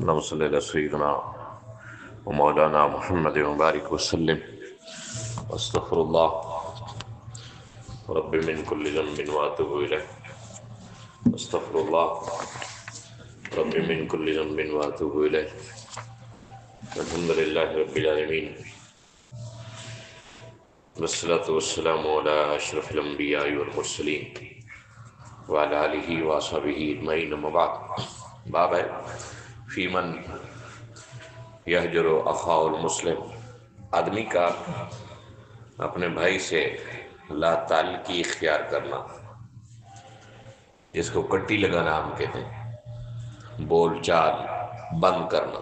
اللهم صل على سيدنا ومولانا محمد وبارك وسلم واستغفر الله رب من كل ذنب واتوب اليه استغفر الله رب من كل ذنب واتوب اليه الحمد لله رب العالمين والصلاة والسلام على اشرف الانبیاء والمرسلین وعلى آلہ وصحبہ اجمعین اما بعد باب ہے فی من یہجر اخاہ المسلم، آدمی کا اپنے بھائی سے لا تعلقی اختیار کرنا، جس کو کٹی لگانا ہم کہتے ہیں، بول چال بند کرنا۔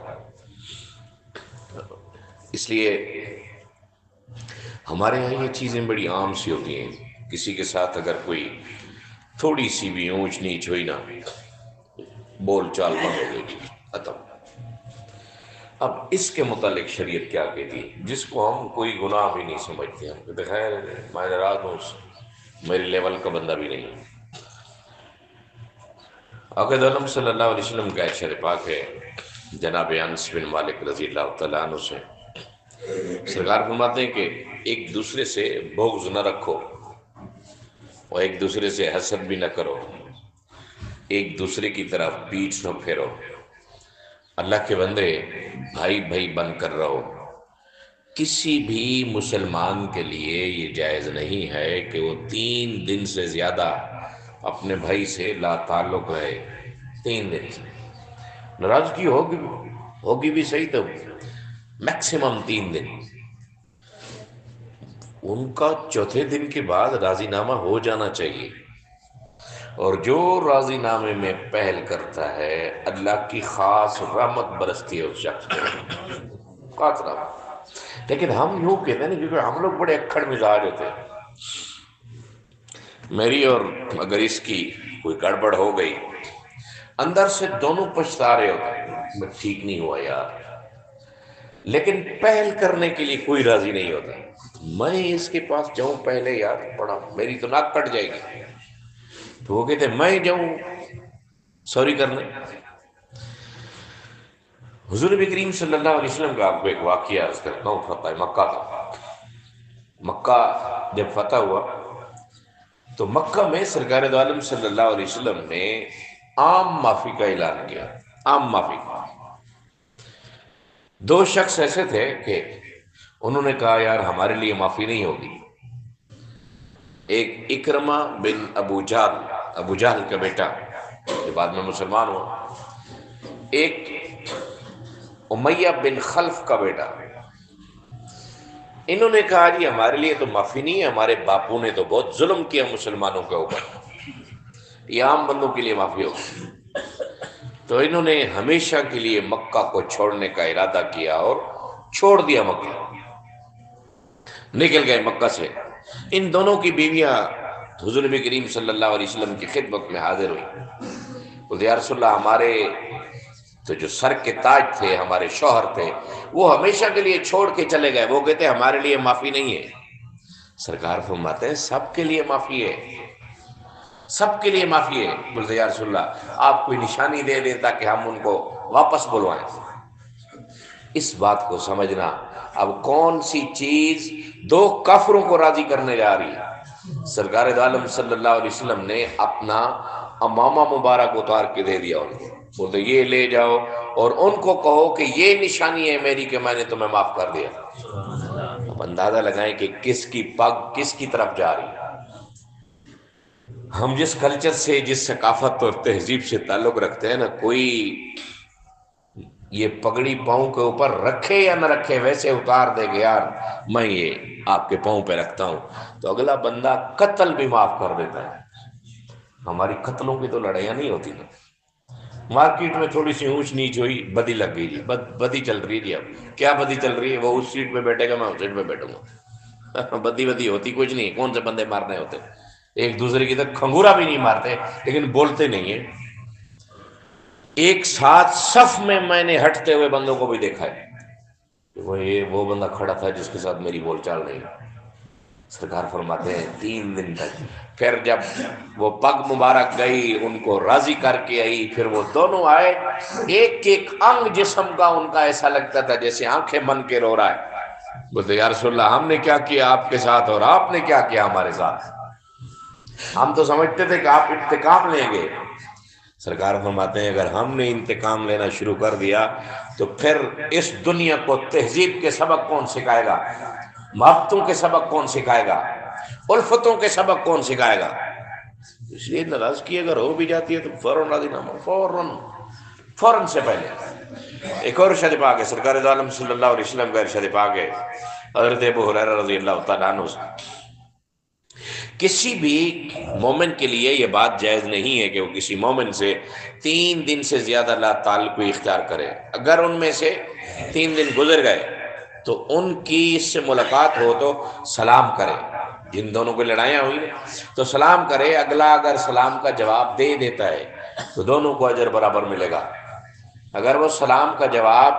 اس لیے ہمارے یہاں یہ چیزیں بڑی عام سی ہوتی ہیں، کسی کے ساتھ اگر کوئی تھوڑی سی بھی اونچ نیچ ہوئی نا، بول چال بند ہو گئی، ختم۔ اب اس کے متعلق شریعت کیا کہتی ہے، جس کو ہم کوئی گناہ بھی نہیں سمجھتے، ہم کہتے خیر میں ناراض ہوں، میرے لیول کا بندہ بھی نہیں ہے۔ آقا عالم صلی اللہ علیہ وسلم کا ارشاد پاک ہے، جناب انس بن مالک رضی اللہ تعالیٰ عنہ سے سرکار فرماتے ہیں کہ ایک دوسرے سے بغض نہ رکھو اور ایک دوسرے سے حسد بھی نہ کرو، ایک دوسرے کی طرف پیٹھ نہ پھیرو، اللہ کے بندے بھائی بھائی بن کر رہو۔ کسی بھی مسلمان کے لیے یہ جائز نہیں ہے کہ وہ 3 دن سے زیادہ اپنے بھائی سے لا تعلق رہے۔ 3 دن سے ناراضگی ہوگی بھی صحیح، تو میکسیمم 3 دن، ان کا چوتھے دن کے بعد راضی نامہ ہو جانا چاہیے، اور جو راضی نامے میں پہل کرتا ہے اللہ کی خاص رحمت برستی ہے اس شخص پر، خاص رحمت۔ لیکن ہم یوں کہتے ہیں نا، کیونکہ ہم لوگ بڑے اکھڑ مزاج ہوتے ہیں، میری اور اگر اس کی کوئی گڑبڑ ہو گئی، اندر سے دونوں پچھتا رہے ہوتے ہیں، میں ٹھیک نہیں ہوا یار، لیکن پہل کرنے کے لیے کوئی راضی نہیں ہوتا۔ میں اس کے پاس جاؤں پہلے یار، پڑا میری تو ناک کٹ جائے گی، تو وہ کہتے ہیں میں جاؤں سوری کرنے۔ حضور نبی کریم صلی اللہ علیہ وسلم کا آپ کو ایک واقعہ عرض کرتا ہوں، فتح مکہ کا۔ مکہ جب فتح ہوا تو مکہ میں سرکار دو عالم صلی اللہ علیہ وسلم نے عام معافی کا اعلان کیا، عام معافی کا۔ 2 شخص ایسے تھے کہ انہوں نے کہا یار ہمارے لیے معافی نہیں ہوگی۔ ایک اکرمہ بن ابو جہل کا بیٹا جو بعد میں مسلمان ہوا، ایک امیہ بن خلف کا بیٹا۔ انہوں نے کہا جی ہمارے لیے تو معافی نہیں ہے، ہمارے باپوں نے تو بہت ظلم کیا مسلمانوں کے اوپر، یہ عام بندوں کے لیے معافی ہوگی۔ تو انہوں نے ہمیشہ کے لیے مکہ کو چھوڑنے کا ارادہ کیا اور چھوڑ دیا مکہ، نکل گئے مکہ سے۔ ان دونوں کی بیویاں حضور نبی کریم صلی اللہ علیہ وسلم کی خدمت میں حاضر ہوئی، بولتے یا رسول اللہ ہمارے تو جو سر کے تاج تھے، ہمارے شوہر تھے، وہ ہمیشہ کے لیے چھوڑ کے چلے گئے، وہ کہتے ہمارے لیے معافی نہیں ہے۔ سرکار فرماتے ہیں سب کے لیے معافی ہے، سب کے لیے معافی ہے۔ بولتے یا رسول اللہ آپ کوئی نشانی دے دیں تاکہ ہم ان کو واپس بلوائیں۔ اس بات کو سمجھنا، اب کون سی چیز 2 کافروں کو راضی کرنے جا رہی ہے۔ سرکار دو عالم صلی اللہ علیہ وسلم نے اپنا امامہ مبارک اتار کے دے دیا ان کو، بولتے یہ لے جاؤ اور ان کو کہو کہ یہ نشانی ہے میری کہ میں نے تمہیں معاف کر دیا۔ اب اندازہ لگائیں کہ کس کی پگ کس کی طرف جا رہی ہے۔ ہم جس کلچر سے، جس ثقافت اور تہذیب سے تعلق رکھتے ہیں نا، کوئی یہ پگڑی پاؤں کے اوپر رکھے یا نہ رکھے ویسے اتار دے گا یار میں یہ آپ کے پاؤں پہ رکھتا ہوں، تو اگلا بندہ قتل بھی معاف کر دیتا ہے۔ ہماری قتلوں کی تو لڑائیاں نہیں ہوتی نا، مارکیٹ میں تھوڑی سی اونچ نیچ ہوئی، بدی لگ گئی جی، بدی چل رہی ہے جی۔ اب کیا بدی چل رہی ہے؟ وہ اس سیٹ پہ بیٹھے گا، میں اس سیٹ پہ بیٹھوں گا۔ بدی ہوتی کچھ نہیں، کون سے بندے مارنے ہوتے، ایک دوسرے کی طرف کھنگورا بھی نہیں مارتے لیکن بولتے نہیں ہیں۔ ایک ساتھ صف میں نے ہٹتے ہوئے بندوں کو بھی دیکھا ہے کہ وہ بندہ کھڑا تھا جس کے ساتھ میری بول چال نہیں، سرکار فرماتے ہیں 3 دن تک. پھر جب وہ پگ مبارک گئی ان کو راضی کر کے آئی، پھر وہ دونوں آئے، ایک ایک انگ جسم کا ان کا ایسا لگتا تھا جیسے آنکھیں بن کے رو رہا ہے. بولتے یا رسول اللہ ہم نے کیا کیا آپ کے ساتھ اور آپ نے کیا کیا ہمارے ساتھ؟ ہم تو سمجھتے تھے کہ آپ انتقام لیں گے. سرکار فرماتے ہیں اگر ہم نے انتقام لینا شروع کر دیا تو پھر اس دنیا کو تہذیب کے سبق کون سکھائے گا، محبتوں کے سبق کون سکھائے گا، الفتوں کے سبق کون سکھائے گا؟ اس لیے ناراضگی اگر ہو بھی جاتی ہے تو فوراً راضی نامہ، فوراً سے پہلے. ایک اور ارشاد پاک ہے سرکار دو عالم صلی اللہ علیہ وسلم کا ارشاد پاک ہے حضرت ابو ہریرہ رضی اللہ تعالیٰ عنہ سے، کسی بھی مومن کے لیے یہ بات جائز نہیں ہے کہ وہ کسی مومن سے 3 دن سے زیادہ لا تعلق اختیار کرے. اگر ان میں سے 3 دن گزر گئے تو ان کی اس سے ملاقات ہو تو سلام کرے. جن دونوں کو لڑائیاں ہوئی تو سلام کرے. اگلا اگر سلام کا جواب دے دیتا ہے تو دونوں کو اجر برابر ملے گا. اگر وہ سلام کا جواب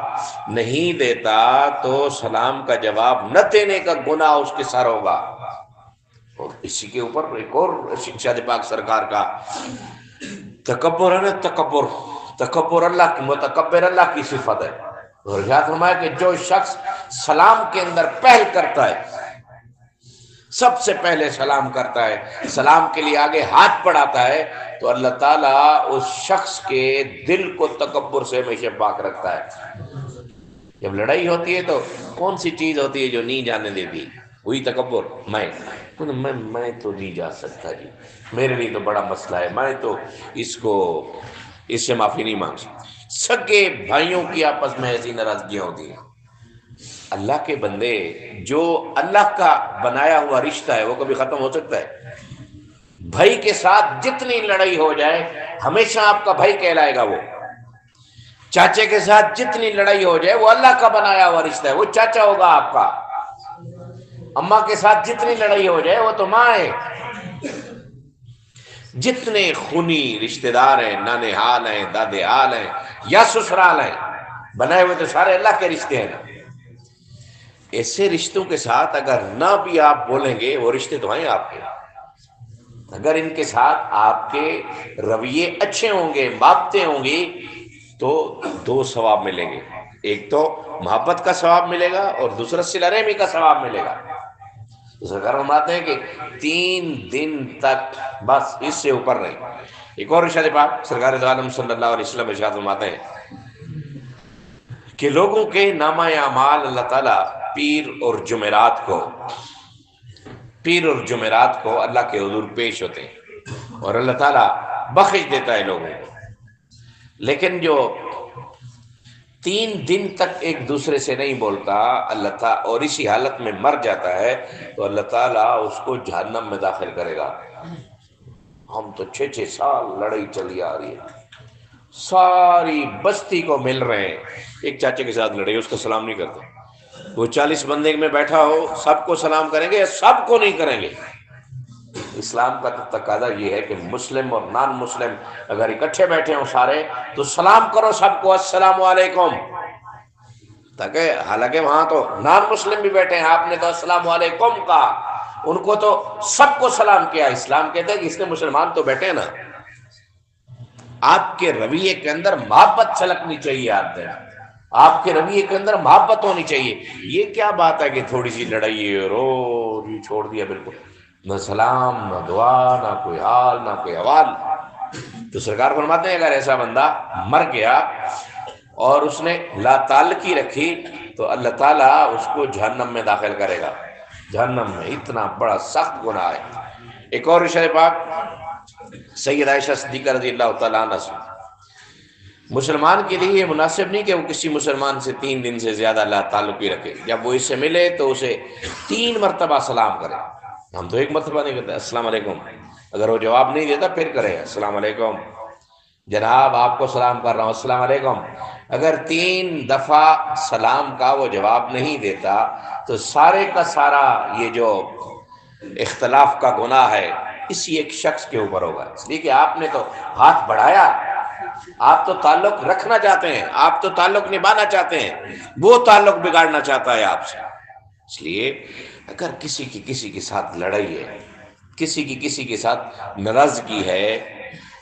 نہیں دیتا تو سلام کا جواب نہ دینے کا گناہ اس کے سر ہوگا. اور اسی کے اوپر ایک اور ارشاد پاک سرکار کا تکبر ہے نا، تکبر اللہ کی، متکبر اللہ کی صفت ہے. اور ارشاد فرمایا کہ جو شخص سلام کے اندر پہل کرتا ہے، سب سے پہلے سلام کرتا ہے، سلام کے لیے آگے ہاتھ بڑھاتا ہے، تو اللہ تعالیٰ اس شخص کے دل کو تکبر سے ہمیشہ پاک رکھتا ہے. جب لڑائی ہوتی ہے تو کون سی چیز ہوتی ہے جو نہیں جانے دیتی؟ وہی تکبر. میں تو نہیں جا سکتا جی، میرے لیے تو بڑا مسئلہ ہے، میں تو اس سے معافی نہیں مانگ سکتا. سگے بھائیوں کی آپس میں ایسی ناراضگیاں ہوتی ہیں. اللہ کے بندے، جو اللہ کا بنایا ہوا رشتہ ہے وہ کبھی ختم ہو سکتا ہے؟ بھائی کے ساتھ جتنی لڑائی ہو جائے ہمیشہ آپ کا بھائی کہلائے گا. وہ چاچے کے ساتھ جتنی لڑائی ہو جائے وہ اللہ کا بنایا ہوا رشتہ ہے، وہ چاچا ہوگا آپ کا. اماں کے ساتھ جتنی لڑائی ہو جائے وہ تو ماں ہے. جتنے خونی رشتہ دار ہیں، نانے حال ہیں، دادے حال ہیں یا سسرال ہیں، بنائے ہوئے تو سارے اللہ کے رشتے ہیں. ایسے رشتوں کے ساتھ اگر نہ بھی آپ بولیں گے وہ رشتے تو ہیں آپ کے. اگر ان کے ساتھ آپ کے رویے اچھے ہوں گے، باتیں ہوں گی، تو 2 ثواب ملیں گے. ایک تو محبت کا ثواب ملے گا اور دوسرا صلہ رحمی کا ثواب ملے گا. سرکار فرماتے ہیں کہ 3 دن تک، بس اس سے اوپر نہیں. ایک اور ارشاد پاک سرکار دو عالم صلی اللہ علیہ وسلم ارشاد فرماتے ہیں کہ لوگوں کے نامہ اعمال اللہ تعالیٰ پیر اور جمعرات کو اللہ کے حضور پیش ہوتے ہیں اور اللہ تعالیٰ بخش دیتا ہے لوگوں کو. لیکن جو 3 دن تک ایک دوسرے سے نہیں بولتا اللہ تعالیٰ اور اسی حالت میں مر جاتا ہے تو اللہ تعالیٰ اس کو جہنم میں داخل کرے گا. ہم تو 6 سال لڑائی چلی آ رہی ہے، ساری بستی کو مل رہے ہیں، ایک چاچے کے ساتھ لڑائی، اس کا سلام نہیں کرتے. وہ 40 بندے میں بیٹھا ہو، سب کو سلام کریں گے یا سب کو نہیں کریں گے؟ اسلام کا تقاضا یہ ہے کہ مسلم اور نان مسلم اگر اکٹھے بیٹھے ہوں سارے تو سلام کرو سب کو، السلام علیکم. تاکہ حالانکہ وہاں تو نان مسلم بھی بیٹھے ہیں، آپ نے تو السلام علیکم کہا، ان کو تو سب کو سلام کیا. اسلام کہتا ہے کہ اس نے مسلمان تو بیٹھے نا. آپ کے رویے کے اندر محبت چھلکنی چاہیے. آپ کے رویے کے اندر محبت ہونی چاہیے. یہ کیا بات ہے کہ تھوڑی سی لڑائی روز ہی چھوڑ دیا، بالکل نہ سلام، نہ دعا، نہ کوئی حال، نہ کوئی احوال. تو سرکار فرماتے ہیں اگر ایسا بندہ مر گیا اور اس نے لا تعلقی رکھی تو اللہ تعالیٰ اس کو جہنم میں داخل کرے گا. جہنم میں اتنا بڑا سخت گناہ ہے. ایک اور ارشاد پاک سید عائشہ صدیقہ رضی اللہ تعالیٰ عنہ سے، مسلمان کے لیے یہ مناسب نہیں کہ وہ کسی مسلمان سے 3 دن سے زیادہ لا تعلقی رکھے. جب وہ اس سے ملے تو اسے 3 مرتبہ سلام کرے. ہم تو 1 مرتبہ نہیں کرتے السلام علیکم، اگر وہ جواب نہیں دیتا پھر کرے السلام علیکم، جناب آپ کو سلام کر رہا ہوں السلام علیکم. اگر 3 دفعہ سلام کا وہ جواب نہیں دیتا تو سارے کا سارا یہ جو اختلاف کا گناہ ہے اسی ایک شخص کے اوپر ہوگا. اس لیے کہ آپ نے تو ہاتھ بڑھایا، آپ تو تعلق رکھنا چاہتے ہیں، آپ تو تعلق نبھانا چاہتے ہیں، وہ تعلق بگاڑنا چاہتا ہے آپ سے. اس لیے اگر کسی کے ساتھ لڑائی ہے، کسی کے ساتھ ناراضگی ہے،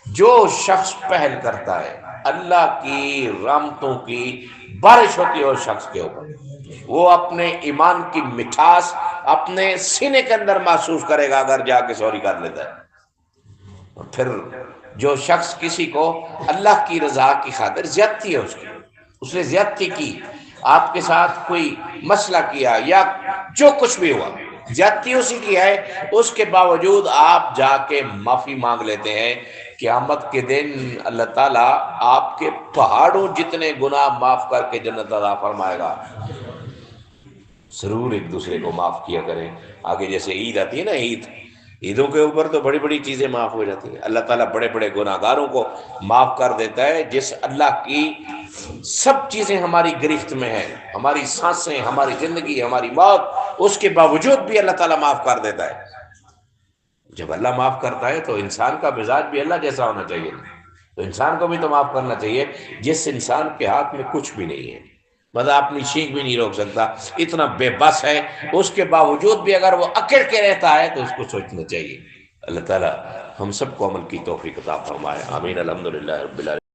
جو شخص پہل کرتا ہے اللہ کی رحمتوں کی بارش ہوتی ہے اس شخص کے اوپر، وہ اپنے ایمان کی مٹھاس اپنے سینے کے اندر محسوس کرے گا اگر جا کے سوری کر لیتا ہے۔ اور پھر جو شخص کسی کو اللہ کی رضا کی خاطر زیادتی ہے اس نے زیادتی کی، آپ کے ساتھ کوئی مسئلہ کیا یا جو کچھ بھی ہوا، زیادتی اسی کی ہے، اس کے باوجود آپ جا کے معافی مانگ لیتے ہیں، قیامت کے دن اللہ تعالیٰ آپ کے پہاڑوں جتنے گناہ معاف کر کے جنت عطا فرمائے گا۔ ضرور ایک دوسرے کو معاف کیا کریں۔ آگے جیسے عید آتی ہے نا، عیدوں کے اوپر تو بڑی بڑی چیزیں معاف ہو جاتی ہیں، اللہ تعالیٰ بڑے بڑے گناہ گاروں کو معاف کر دیتا ہے۔ جس اللہ کی سب چیزیں ہماری گرفت میں ہیں، ہماری سانسیں، ہماری زندگی، ہماری موت، اس کے باوجود بھی اللہ تعالیٰ معاف کر دیتا ہے۔ جب اللہ معاف کرتا ہے تو انسان کا مزاج بھی اللہ جیسا ہونا چاہیے، تو انسان کو بھی تو معاف کرنا چاہیے۔ جس انسان کے ہاتھ میں کچھ بھی نہیں ہے، مطلب اپنی چھینک بھی نہیں روک سکتا، اتنا بے بس ہے، اس کے باوجود بھی اگر وہ اکڑ کے رہتا ہے تو اس کو سوچنا چاہیے۔ اللہ تعالیٰ ہم سب کو عمل کی توفیق عطا فرمائے، آمین، الحمدللہ رب العالمین۔